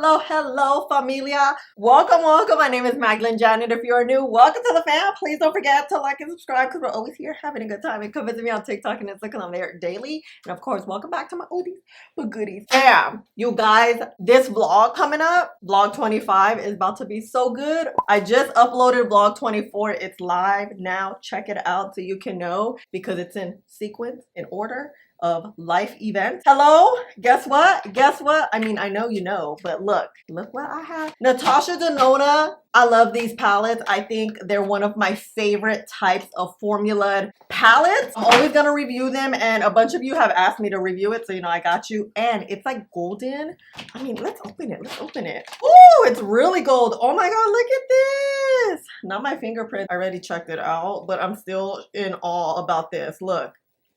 Hello, familia. Welcome. My name is MagdalineJanet. If you are new, welcome to the fam. Please don't forget to like and subscribe because we're always here having a good time. And come visit me on TikTok and Instagram. I'm there daily. And of course, welcome back to my oldies but goodies. Fam, you guys, this vlog coming up, vlog 25, is about to be so good. I just uploaded vlog 24. It's live now. Check it out so you can know because it's in sequence, in order of life events. Hello, guess what? I mean, I know you know, but look what I have. NATASHA DENONA. I love these palettes. I think they're one of my favorite types of formula palettes. I'm always gonna review them, and a bunch of you have asked me to review it, so you know I got you. And it's like golden. I mean, let's open it. Oh, it's really gold. Oh my god, look at this. Not my fingerprint. I already checked it out, but I'm still in awe about this. Look.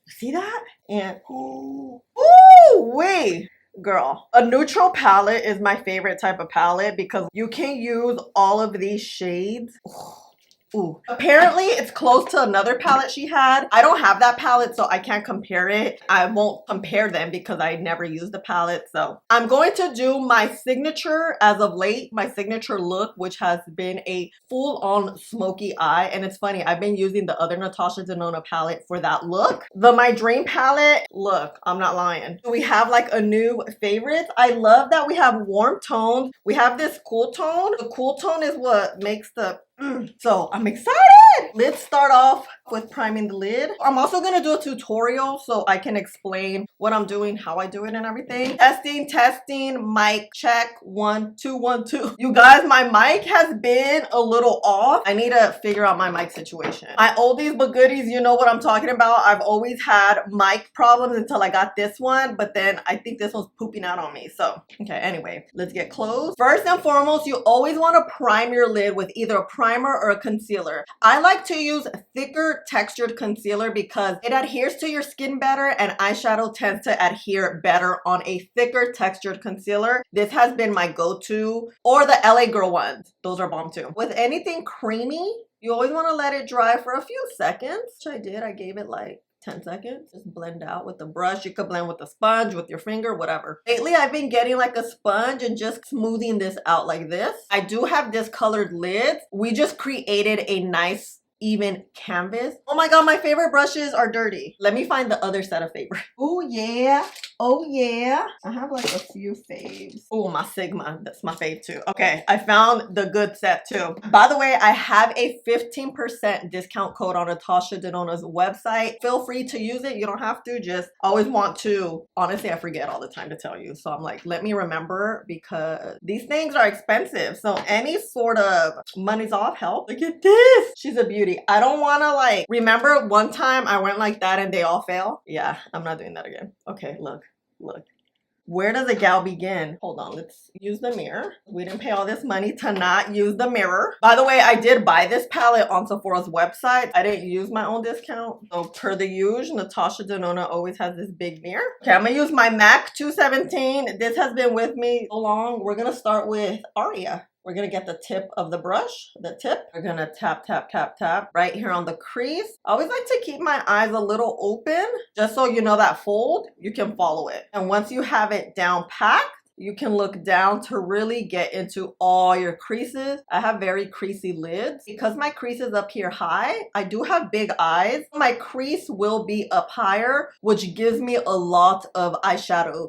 See that? And ooh, wait, girl. A neutral palette is my favorite type of palette because you can use all of these shades. Ooh. Apparently it's close to another palette she had. I don't have that palette, so I can't compare it. I won't compare them because I never used the palette. So I'm going to do my signature as of late, my signature look, which has been a full-on smoky eye. And it's funny, I've been using the other NATASHA DENONA palette for that look. My dream palette, look, I'm not lying. We have like a new favorite. I love that we have warm tones. We have this cool tone. The cool tone is what makes the so I'm excited. Let's start off with priming the lid. I'm also gonna do a tutorial so I can explain what I'm doing, how I do it, and everything. Testing, mic check, 1 2 1 2. You guys, my mic has been a little off. I need to figure out my mic situation. My oldies but goodies, you know what I'm talking about. I've always had mic problems until I got this one, but then I think this one's pooping out on me. So okay, anyway, let's get close. First and foremost, you always want to prime your lid with either a primer or a concealer. I like to use thicker textured concealer because it adheres to your skin better, and eyeshadow tends to adhere better on a thicker textured concealer. This has been my go-to, or the LA Girl ones. Those are bomb too. With anything creamy, you always want to let it dry for a few seconds, which I did. I gave it like 10 seconds. Just blend out with the brush. You could blend with a sponge, with your finger, whatever. Lately, I've been getting like a sponge and just smoothing this out like this. I do have discolored lids. We just created a nice even canvas. Oh my god, my favorite brushes are dirty. Let me find the other set of favorites. Oh yeah. I have like a few faves. Oh, my Sigma, that's my fave too. Okay, I found the good set too. By the way, I have a 15% discount code on NATASHA DENONA's website. Feel free to use it. You don't have to, just always want to. Honestly, I forget all the time to tell you. So I'm like, let me remember because these things are expensive. So any sort of money's off help. Look at this. She's a beauty. I don't want to like, remember one time I went like that and they all fail? Yeah, I'm not doing that again. Okay, look. Where does a gal begin? Hold on, let's use the mirror. We didn't pay all this money to not use the mirror. By the way, I did buy this palette on Sephora's website. I didn't use my own discount. So per the usual, NATASHA DENONA always has this big mirror. Okay, I'm gonna use my MAC 217. This has been with me so long. We're gonna start with Aria. We're gonna get the tip of the brush, We're gonna tap right here on the crease. I always like to keep my eyes a little open, just so you know that fold, you can follow it. And once you have it down packed, you can look down to really get into all your creases. I have very creasy lids. Because my crease is up here high, I do have big eyes. My crease will be up higher, which gives me a lot of eyeshadow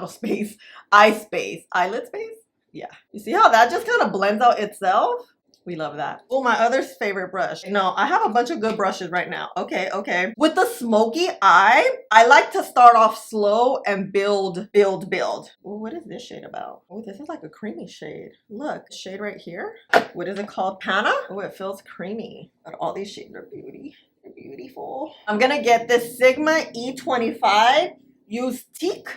space, eyelid space. Yeah, you see how that just kind of blends out itself? We love that. Oh, my other favorite brush. No, I have a bunch of good brushes right now. Okay. With the smoky eye, I like to start off slow and build. Oh, what is this shade about? Oh, this is like a creamy shade. Look, shade right here. What is it called? Panna? Oh, it feels creamy. But all these shades are beautiful. I'm gonna get this Sigma E25. Use Teak.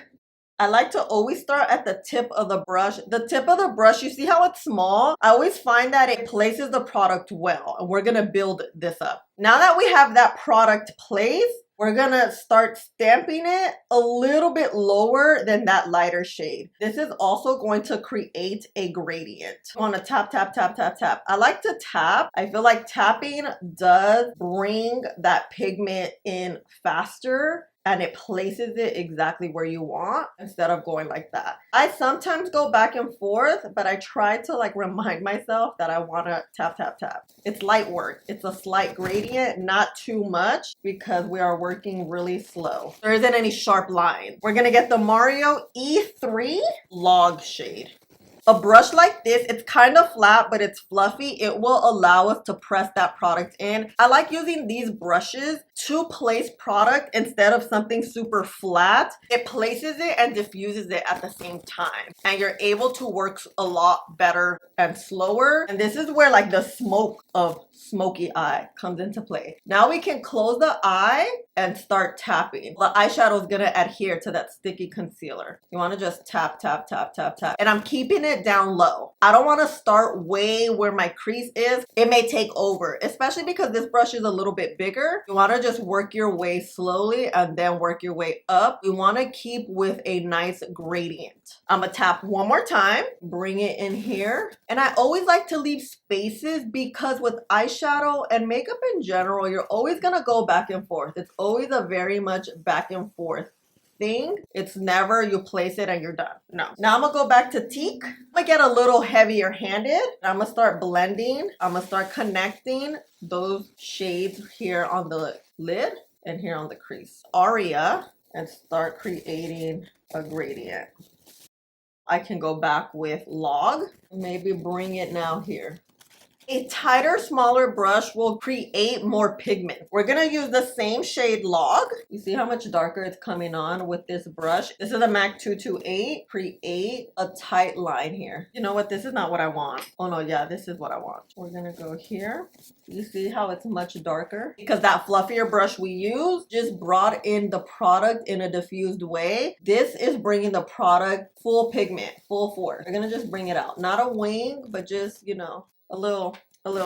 I like to always start at the tip of the brush. The tip of the brush, you see how it's small? I always find that it places the product well, and we're gonna build this up. Now that we have that product placed, we're gonna start stamping it a little bit lower than that lighter shade. This is also going to create a gradient. I wanna tap. I like to tap. I feel like tapping does bring that pigment in faster and it places it exactly where you want instead of going like that. I sometimes go back and forth, but I try to like remind myself that I want to tap, tap, tap. It's light work. It's a slight gradient, not too much, because we are working really slow. There isn't any sharp lines. We're going to get the Mario E3 Log shade. A brush like this, it's kind of flat, but it's fluffy. It will allow us to press that product in. I like using these brushes to place product instead of something super flat. It places it and diffuses it at the same time. And you're able to work a lot better and slower. And this is where like the smoke of smoky eye comes into play. Now we can close the eye and start tapping. The eyeshadow is gonna adhere to that sticky concealer. You wanna just tap, tap, tap, tap, tap. And I'm keeping it down low. I don't wanna start way where my crease is. It may take over, especially because this brush is a little bit bigger. You wanna just work your way slowly and then work your way up. We wanna keep with a nice gradient. I'm gonna tap one more time, bring it in here. And I always like to leave spaces because with eyeshadow and makeup in general, you're always gonna go back and forth. It's always a very much back and forth thing. It's never you place it and you're done. No. Now I'm gonna go back to Teak. I'm gonna get a little heavier handed. I'm gonna start blending. I'm gonna start connecting those shades here on the lid and here on the crease. Aria, and start creating a gradient. I can go back with Log, maybe bring it now here. A tighter, smaller brush will create more pigment. We're gonna use the same shade Log. You see how much darker it's coming on with this brush? This is a MAC 228. Create a tight line here. You know what? This is not what I want. Oh no, yeah, this is what I want. We're gonna go here. You see how it's much darker? Because that fluffier brush we used just brought in the product in a diffused way. This is bringing the product full pigment, full force. We're gonna just bring it out. Not a wing, but just, you know, a little,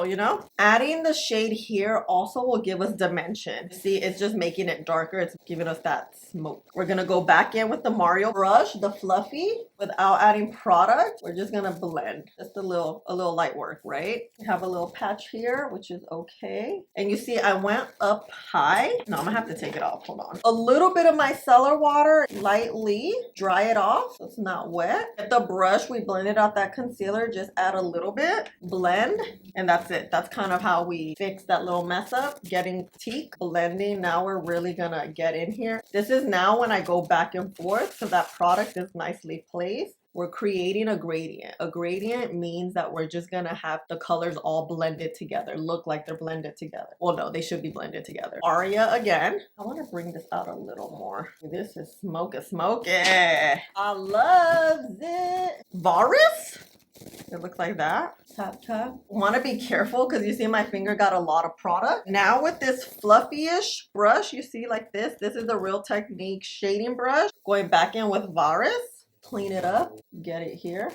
you know? Adding the shade here also will give us dimension. See, it's just making it darker. It's giving us that smoke. We're gonna go back in with the Mario brush, the fluffy, without adding product. We're just gonna blend. Just a little light work, right? We have a little patch here, which is okay. And you see, I went up high. No, I'm gonna have to take it off, hold on. A little bit of micellar water, lightly, dry it off so it's not wet. At the brush, we blended out that concealer, just add a little bit, blend, and that's it. That's kind of how we fix that little mess up. Getting Teak, blending. Now we're really gonna get in here. This is now when I go back and forth so that product is nicely placed. We're creating a gradient. A gradient means that we're just gonna have the colors all blended together, look like they're blended together. Well, no, they should be blended together. Aria again. I wanna bring this out a little more. This is smoky. I love it. Varus? It looks like that. Tap, tap. Want to be careful because you see my finger got a lot of product. Now with this fluffy-ish brush, you see like this. This is a Real Technique shading brush. Going back in with Varus. Clean it up. Get it here.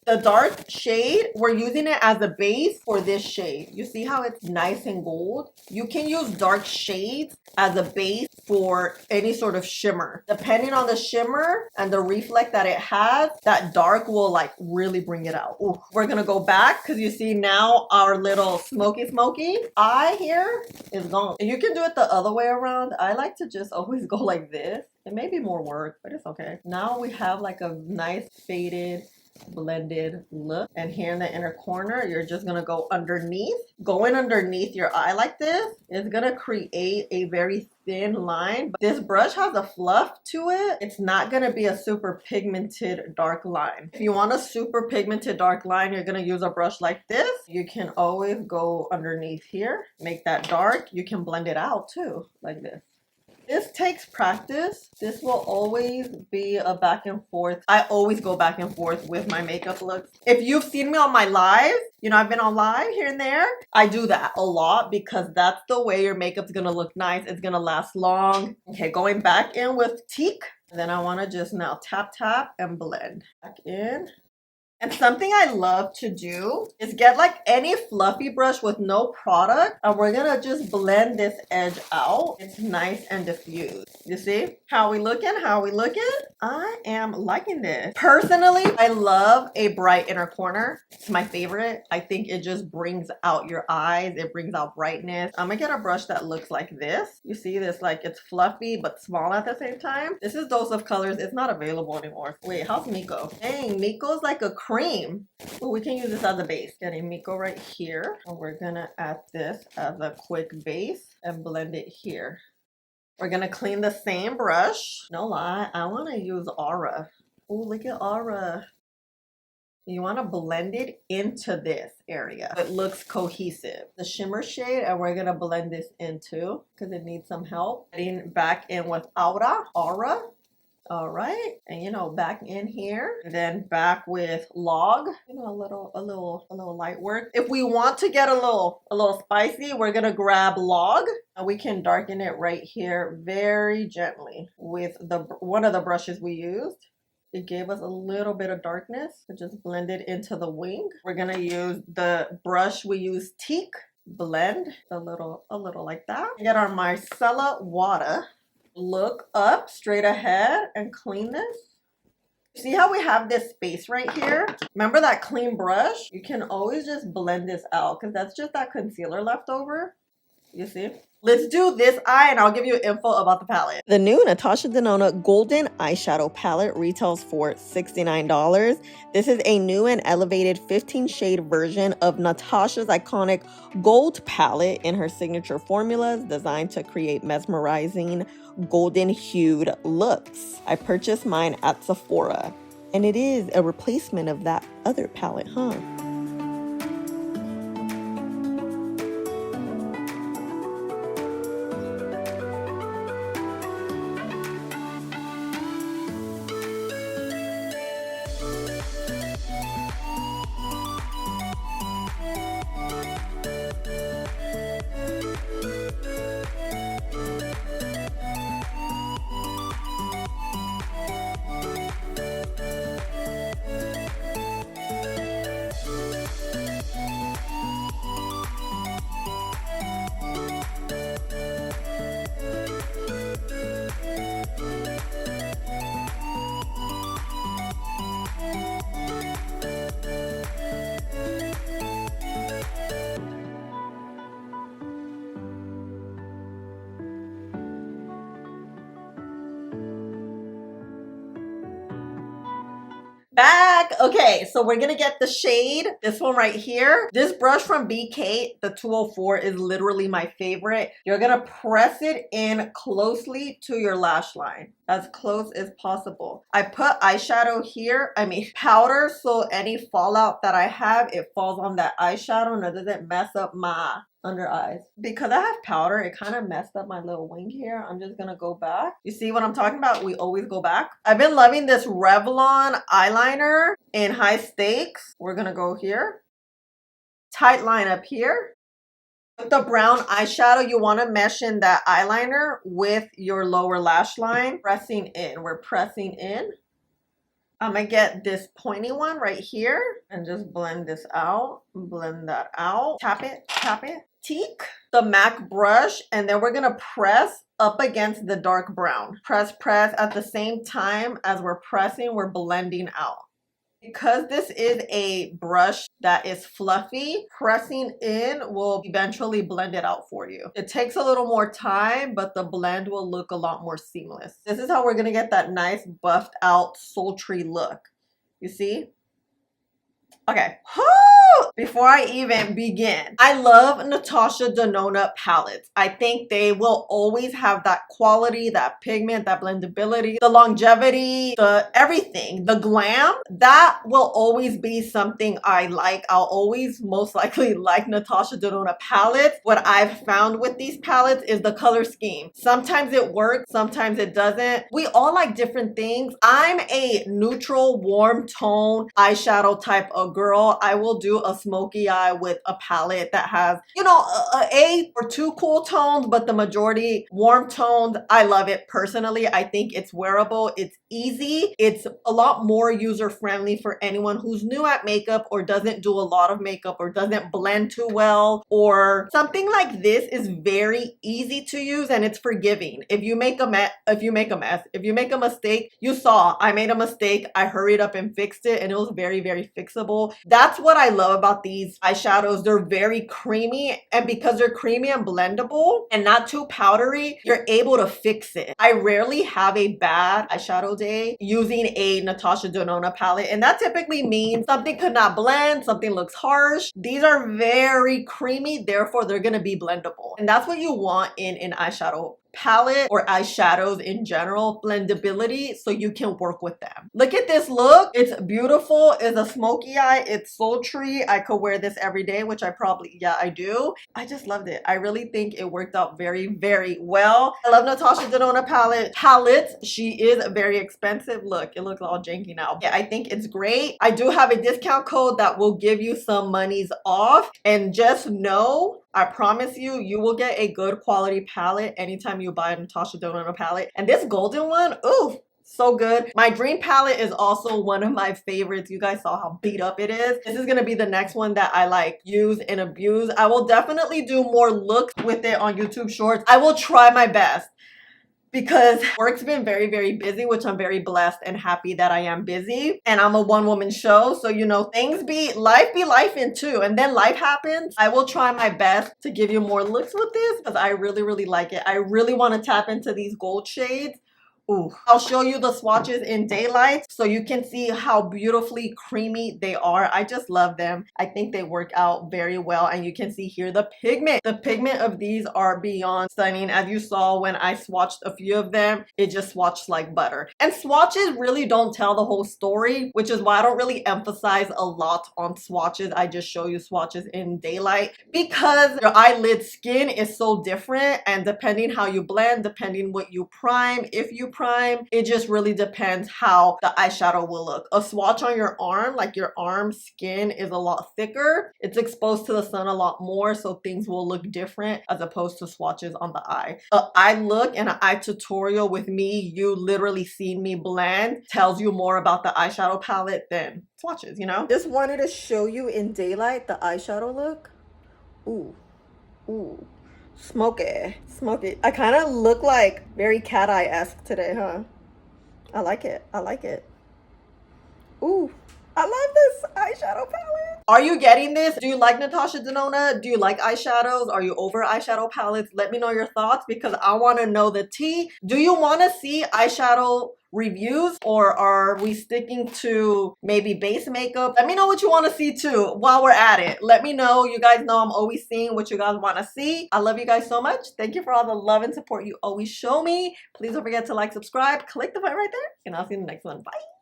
The dark shade, we're using it as a base for this shade. You see how it's nice and gold? You can use dark shades as a base for any sort of shimmer. Depending on the shimmer and the reflect that it has, that dark will like really bring it out. Ooh. We're gonna go back because you see now our little smoky eye here is gone. And you can do it the other way around. I like to just always go like this. It may be more work, but it's okay. Now we have like a nice faded blended look, and here in the inner corner you're just gonna go underneath. Going underneath your eye like this is gonna create a very thin line, but this brush has a fluff to it. It's not gonna be a super pigmented dark line. If you want a super pigmented dark line, you're gonna use a brush like this. You can always go underneath here, make that dark. You can blend it out too, like this. This takes practice. This will always be a back and forth. I always go back and forth with my makeup looks. If you've seen me on my lives, you know, I've been on live here and there. I do that a lot because that's the way your makeup's gonna look nice. It's gonna last long. Okay, going back in with Teak. And then I wanna just now tap, tap, and blend. Back in. And something I love to do is get like any fluffy brush with no product, and we're gonna just blend this edge out. It's nice and diffused. You see how we looking? How we looking? I am liking this. Personally, I love a bright inner corner. It's my favorite. I think it just brings out your eyes. It brings out brightness. I'm gonna get a brush that looks like this. You see this, like it's fluffy but small at the same time. This is Dose of Colors. It's not available anymore. Wait, how's Miko? Dang, Miko's like a cream. Oh, we can use this as a base. Getting Miko right here. And we're gonna add this as a quick base and blend it here. We're gonna clean the same brush. No lie, I wanna use Aura. Oh, look at Aura. You wanna blend it into this area. It looks cohesive. The shimmer shade, and we're gonna blend this into because it needs some help. Getting back in with Aura. All right, and you know, back in here, and then back with Log. You know, a little light work. If we want to get a little spicy, we're gonna grab Log, and we can darken it right here very gently with one of the brushes we used. It gave us a little bit of darkness. So just blend it into the wing. We're gonna use the brush we use, Teak. Blend a little like that. Get our micellar water. Look up straight ahead and clean this. See how we have this space right here? Remember that clean brush? You can always just blend this out because that's just that concealer left over. You see? Let's do this eye and I'll give you info about the palette. The new Natasha Denona Golden Eyeshadow Palette retails for $69. This is a new and elevated 15 shade version of Natasha's iconic gold palette in her signature formulas designed to create mesmerizing golden hued looks. I purchased mine at Sephora and it is a replacement of that other palette, huh? Back. Okay, so we're gonna get the shade, this one right here. This brush from BK, the 204, is literally my favorite. You're gonna press it in closely to your lash line, as close as possible. I put eyeshadow here, powder, so any fallout that I have, it falls on that eyeshadow and it doesn't mess up my under eyes. Because I have powder, it kind of messed up my little wing here. I'm just gonna go back. You see what I'm talking about? We always go back. I've been loving this Revlon eyeliner in High Stakes. We're gonna go here. Tight line up here. With the brown eyeshadow, you want to mesh in that eyeliner with your lower lash line. Pressing in. We're pressing in. I'm gonna get this pointy one right here and just blend this out. Blend that out. Tap it, tap it. Teak the MAC brush, and then we're gonna press up against the dark brown. Press, press. At the same time as we're pressing, we're blending out. Because this is a brush that is fluffy, pressing in will eventually blend it out for you. It takes a little more time, but the blend will look a lot more seamless. This is how we're gonna get that nice buffed out sultry look. You see? Okay. Before I even begin, I love Natasha Denona palettes. I think they will always have that quality, that pigment, that blendability, the longevity, the everything, the glam. That will always be something I like. I'll always most likely like Natasha Denona palettes. What I've found with these palettes is the color scheme. Sometimes it works, sometimes it doesn't. We all like different things. I'm a neutral, warm tone eyeshadow type of girl. I will do do a smoky eye with a palette that has, you know, a or two cool tones, but the majority warm toned. I love it personally. I think it's wearable. It's easy. It's a lot more user friendly for anyone who's new at makeup or doesn't do a lot of makeup or doesn't blend too well, or something like this is very easy to use and it's forgiving. If you make a mess, if you make a mistake, you saw I made a mistake. I hurried up and fixed it and it was very, very fixable. That's what I love about these eyeshadows. They're very creamy, and because they're creamy and blendable and not too powdery, you're able to fix it. I rarely have a bad eyeshadow day using a NATASHA DENONA palette, and that typically means something could not blend, something looks harsh. These are very creamy, therefore they're gonna be blendable, and that's what you want in an eyeshadow palette or eyeshadows in general, blendability, so you can work with them. Look at this look. It's beautiful. It's a smoky eye. It's sultry. I could wear this every day, which I probably, yeah, I do. I just loved it. I really think it worked out very, very well. I love NATASHA DENONA palettes. She is very expensive. Look, it looks all janky now. Yeah, I think it's great. I do have a discount code that will give you some monies off, and just know, I promise you, you will get a good quality palette anytime you buy a NATASHA DENONA palette. And this golden one, ooh, so good. My dream palette is also one of my favorites. You guys saw how beat up it is. This is gonna be the next one that I like use and abuse. I will definitely do more looks with it on YouTube Shorts. I will try my best, because work's been very, very busy, which I'm very blessed and happy that I am busy. And I'm a one-woman show, so you know, life be life too. And then life happens. I will try my best to give you more looks with this because I really, really like it. I really want to tap into these gold shades. Ooh. I'll show you the swatches in daylight so you can see how beautifully creamy they are. I just love them. I think they work out very well, and you can see here the pigment. The pigment of these are beyond stunning. As you saw when I swatched a few of them, it just swatched like butter. And swatches really don't tell the whole story, which is why I don't really emphasize a lot on swatches. I just show you swatches in daylight because your eyelid skin is so different, and depending how you blend, depending what you prime, if you prime, it just really depends how the eyeshadow will look. A swatch on your arm, like your arm skin is a lot thicker. It's exposed to the sun a lot more, so things will look different as opposed to swatches on the eye. An eye look and an eye tutorial with me, you literally seen me blend, tells you more about the eyeshadow palette than swatches, you know? Just wanted to show you in daylight the eyeshadow look. Ooh, ooh. Smoky. I kind of look like very cat eye-esque today, huh? I like it. Ooh, I love this eyeshadow palette. Are you getting this? Do you like NATASHA DENONA? Do you like eyeshadows? Are you over eyeshadow palettes? Let me know your thoughts because I want to know the tea. Do you want to see eyeshadow reviews, or are we sticking to maybe base makeup? Let me know what you want to see too while we're at it. Let me know. You guys know I'm always seeing what you guys want to see. I love you guys so much. Thank you for all the love and support you always show me. Please don't forget to like, subscribe, click the button right there, and I'll see you in the next one. Bye.